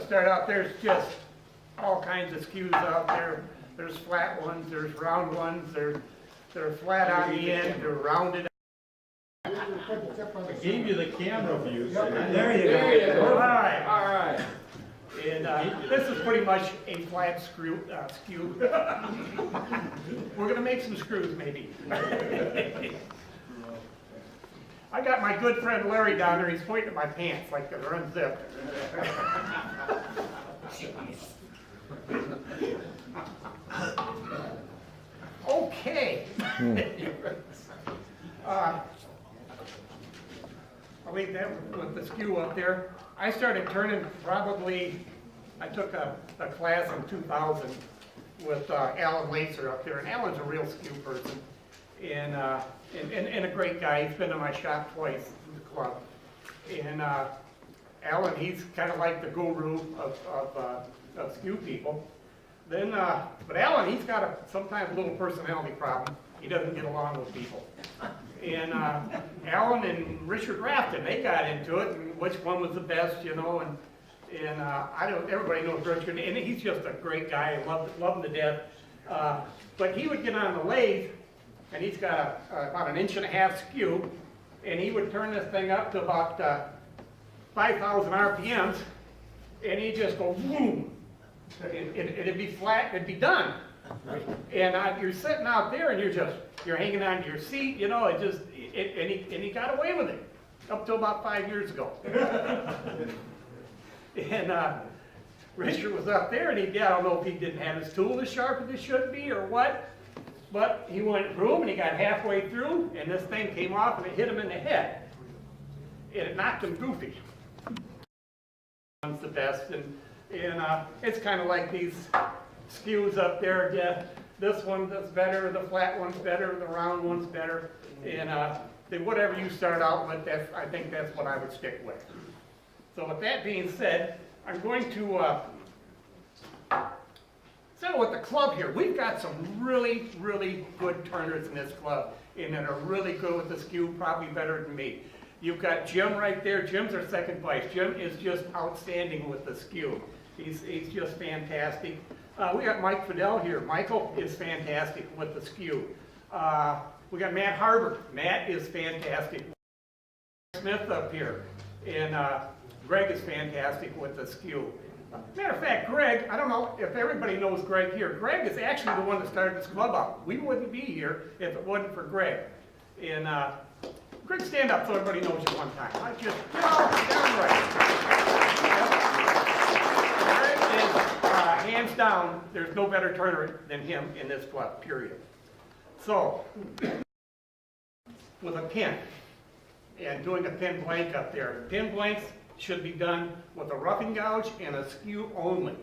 start out, there's just all kinds of skews out there. There's flat ones, there's round ones, they're flat on the end, they're rounded. I gave you the camera view. So There you go. All right. All right. And this is pretty much a flat skew. We're gonna make some screws maybe. I got my good friend Larry down there, he's pointing at my pants like they're unzipped. Okay. I'll leave that with the skew up there. I started turning probably, I took a class in 2000 with Alan Lacer up there, and Alan's a real skew person, and a great guy. He's been to my shop twice in the club. And Alan, he's kind of like the guru of skew people. Then, but Alan, he's got sometimes a little personality problem. He doesn't get along with people. And Alan and Richard Rafton, they got into it, and which one was the best, you know, and I don't, everybody knows Richard, and he's just a great guy. I love him to death. But he would get on the lathe, and he's got about 1.5 inch skew, and he would turn this thing up to about 5,000 RPMs, and he'd just go boom. It'd be flat, it'd be done. And you're sitting out there and you're hanging on to your seat, you know, and he got away with it up till about 5 years ago. And Richard was up there and I don't know if he didn't have his tool as sharp as it should be or what, but he went through and he got halfway through and this thing came off and it hit him in the head. And it knocked him goofy. One's the best, and it's kind of like these skews up there. Yeah, this one's better, the flat one's better, the round one's better, and then whatever you start out with, I think that's what I would stick with. So with that being said, I'm going to start with the club here. We've got some really, really good turners in this club, and that are really good with the skew, probably better than me. You've got Jim right there. Jim's our second vice. Jim is just outstanding with the skew. He's just fantastic. We got Mike Fidel here. Michael is fantastic with the skew. We got Matt Harbor. Matt is fantastic. Smith up here. And Greg is fantastic with the skew. Matter of fact, Greg, I don't know if everybody knows Greg here. Greg is actually the one that started this club out. We wouldn't be here if it wasn't for Greg. And Greg, stand up so everybody knows you one time. I just, you know, damn right. Greg is, hands down, there's no better turner than him in this club, period. So, with a pin, and doing a pin blank up there. Pin blanks should be done with a roughing gouge and a skew only.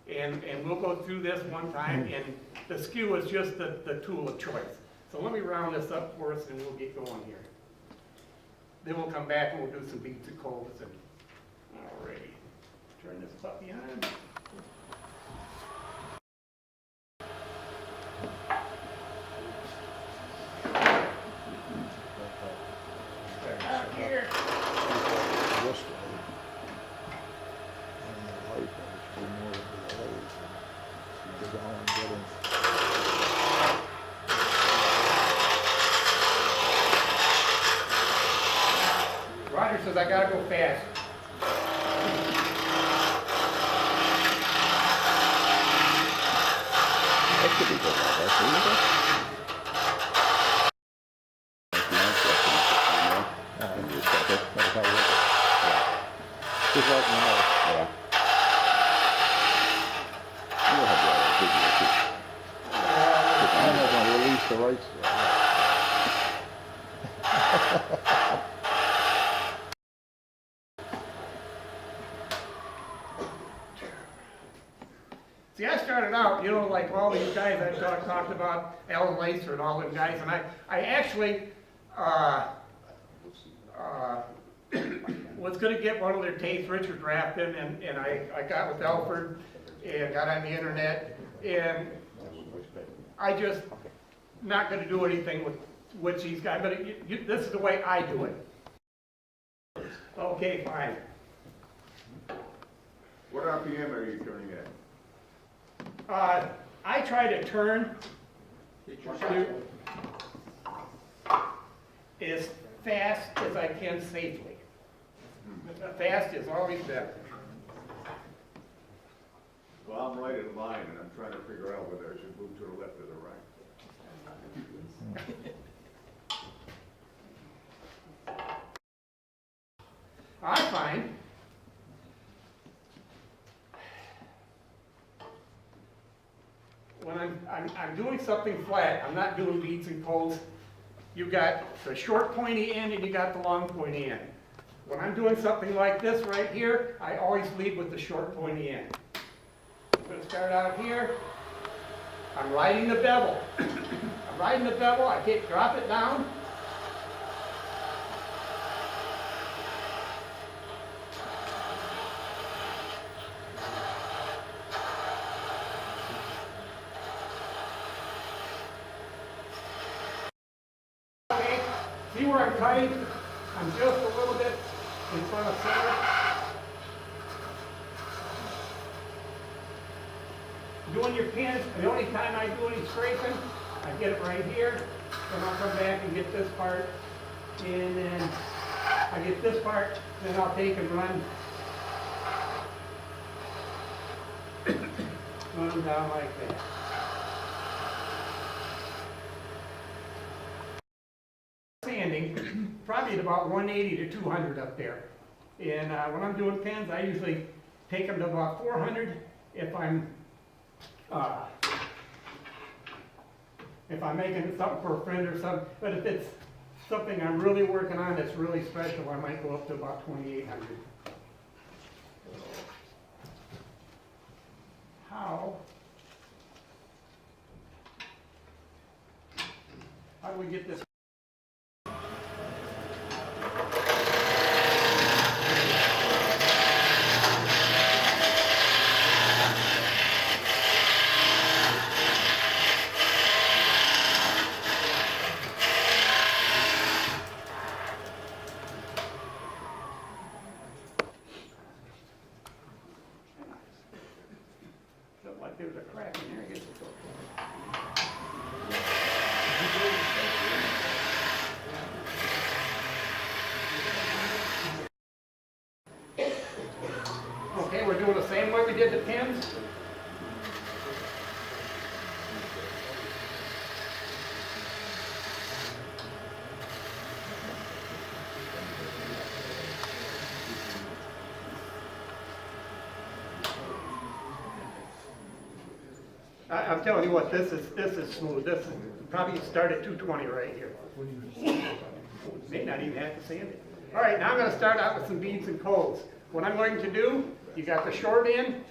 And we'll go through this one time, and the skew is just the tool of choice. So let me round this up for us and we'll get going here. Then we'll come back and we'll do some beats and codes. And alrighty, turn this puppy on. Up here. Roger says I gotta go fast. That could be good. That's reasonable. Just let me know. Yeah. You'll have the video too. I'm not going to release the rights. See, I started out, you know, like all these guys I talked about, Alan Lacer and all them guys, and I actually was going to get one of their tapes, Richard Rafton, and I got with Alfred and got on the internet, and I just not going to do anything with these guys, but this is the way I do it. Okay, fine. What RPM are you turning at? I try to turn as fast as I can safely. Fast is always better. Well, I'm right in line, and I'm trying to figure out whether I should move to the left or the right. I find when I'm doing something flat, I'm not doing beats and pulls. You got the short pointy end and you got the long pointy end. When I'm doing something like this right here, I always lead with the short pointy end. I'm going to start out here. I'm riding the bevel. I'm riding the bevel. I can't drop it down. Okay, see where I'm cutting? I'm just a little bit in front of center. Doing your pins, the only time I do any scraping, I get it right here, then I'll come back and get this part, and then I get this part, then I'll take and run them down like that. Sanding, probably at about 180 to 200 up there. And when I'm doing pins, I usually take them to about 400 if I'm making something for a friend or something. But if it's something I'm really working on that's really special, I might go up to about 2,800. How do we get this? Looked like there was a crack in there. I guess it's okay. Okay, we're doing the same way we did the pins. I'm telling you what, this is smooth. This is probably start at 220 right here. May not even have to sand it. All right, now I'm going to start out with some beads and colds. What I'm going to do, you got the short end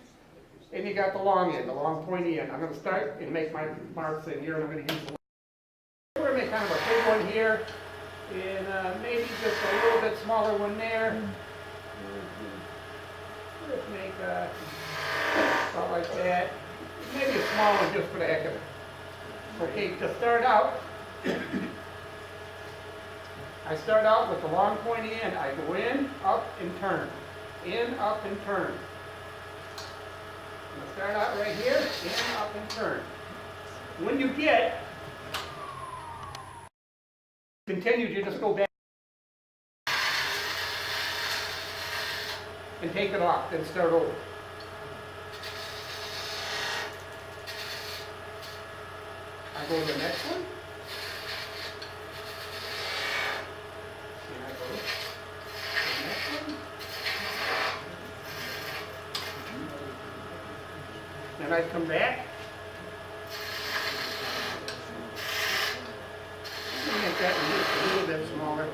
and you got the long end, the long pointy end. I'm going to start and make my marks in here, and I'm going to use the we're going to make kind of a big one here, and maybe just a little bit smaller one there. Let's make about like that. Maybe a small one just for the heck of it. Okay, to start out, I start out with the long pointy end. I go in, up, and turn. In, up, and turn. I'm going to start out right here, in, up, and turn. When you get, continue, you just go back and take it off, then start over. I go to the next one. And I go to the next one. Then I come back. And make that one just a little bit smaller.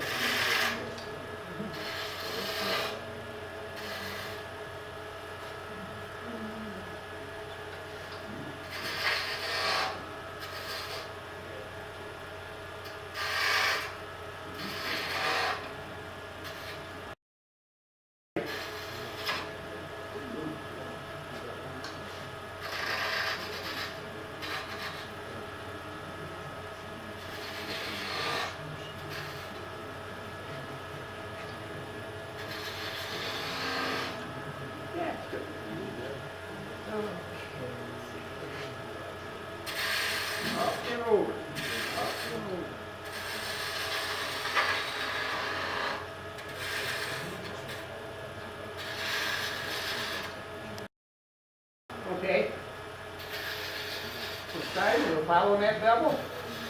you're following that bevel,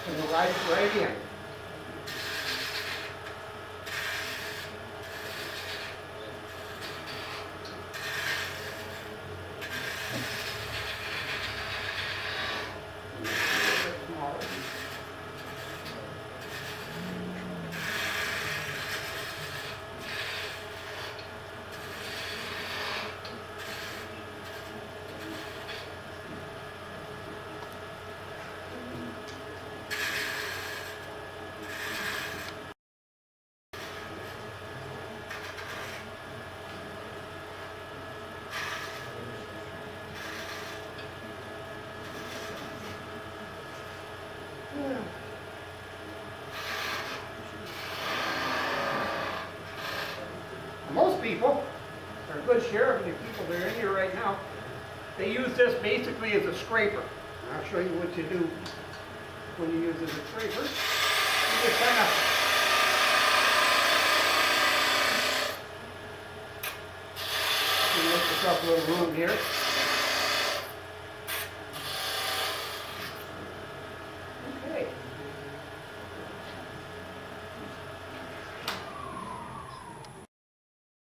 and you'll ride it right in. Most people, or a good share of the people that are in here right now, they use this basically as a scraper. And I'll show you what you do when you use it as a scraper. You just kind of make yourself a little room here. Okay.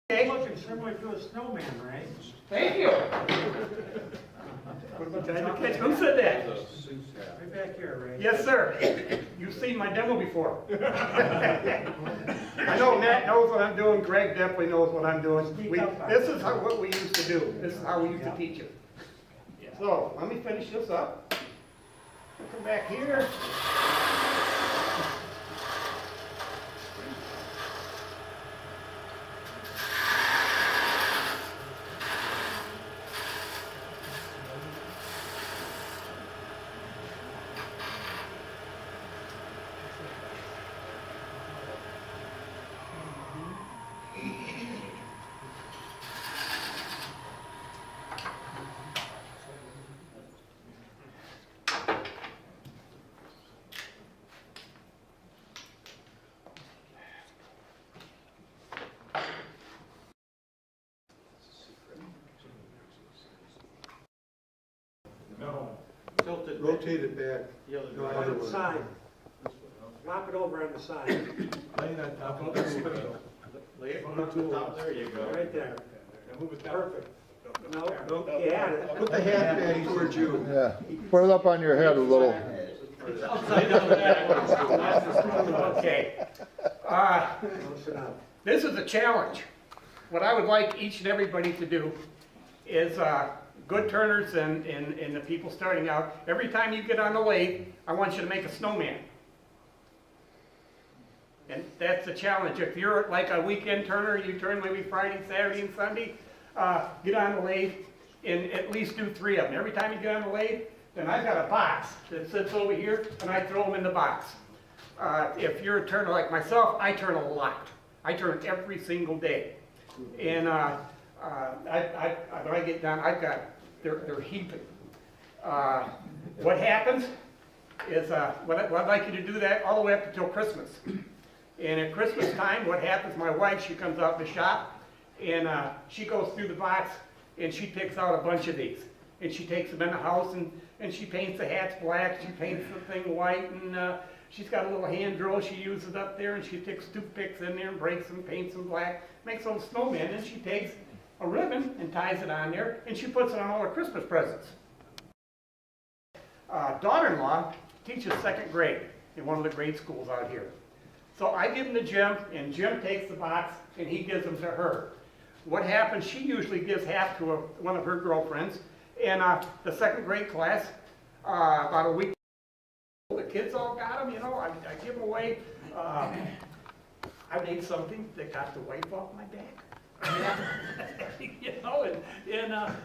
Okay. Looking similar to a snowman, right? Thank you. Who said that? Right back here, Ray. Yes, sir. You've seen my demo before. I know Matt knows what I'm doing. Greg definitely knows what I'm doing. This is what we used to do. This is how we used to teach it. So let me finish this up. Come back here. Tilt it. Rotate it back. The other No, way. other On the way. side. Flop it over on the side. Lay it on top of Lay it on the top, there you go. Right there. Move it down. Perfect. No, you had it. Put the hat back towards you. Yeah, put it up on your head a little. Upside down backwards. Okay. Close enough. This is a challenge. What I would like each and everybody to do is, good turners and the people starting out, every time you get on the lathe, I want you to make a snowman. And that's the challenge. If you're like a weekend turner, you turn maybe Friday, Saturday, and Sunday, get on the lathe and at least do 3 of them. Every time you get on the lathe, then I've got a box that sits over here, and I throw them in the box. If you're a turner like myself, I turn a lot. I turn every single day. And when I get done, they're heaping. What happens is, I'd like you to do that all the way up until Christmas. And at Christmas time, what happens, my wife, she comes out in the shop, and she goes through the box, and she picks out a bunch of these. And she takes them in the house, and she paints the hats black, she paints the thing white, and she's got a little hand drill she uses up there, and she sticks toothpicks in there and breaks them, paints them black, makes a little snowman, and she takes a ribbon and ties it on there, and she puts it on all her Christmas presents. Daughter-in-law teaches 2nd grade in one of the grade schools out here. So I give them to Jim, and Jim takes the box, and he gives them to her. What happens, she usually gives half to one of her girlfriends, and the 2nd grade class, about a week, the kids all got them, you know, I give them away. I made something that got the wife off my back. You know,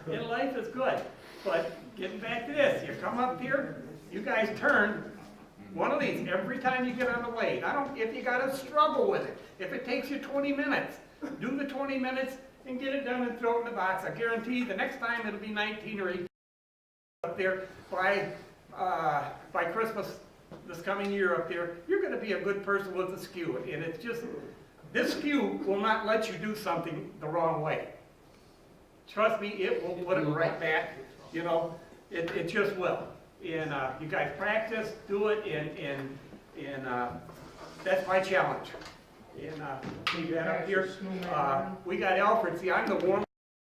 and life is good. But getting back to this, you come up here, you guys turn one of these every time you get on the lathe. If you gotta struggle with it, if it takes you 20 minutes, do the 20 minutes and get it done and throw it in the box. I guarantee the next time it'll be 19 or 18 up there by Christmas this coming year up there. You're gonna be a good person with a skew, and it's just, this skew will not let you do something the wrong way. Trust me, it will put it right back, you know, it just will. And, you guys practice, do it, and, that's my challenge. And, leave that up here. We got Alfred, see, I'm the warm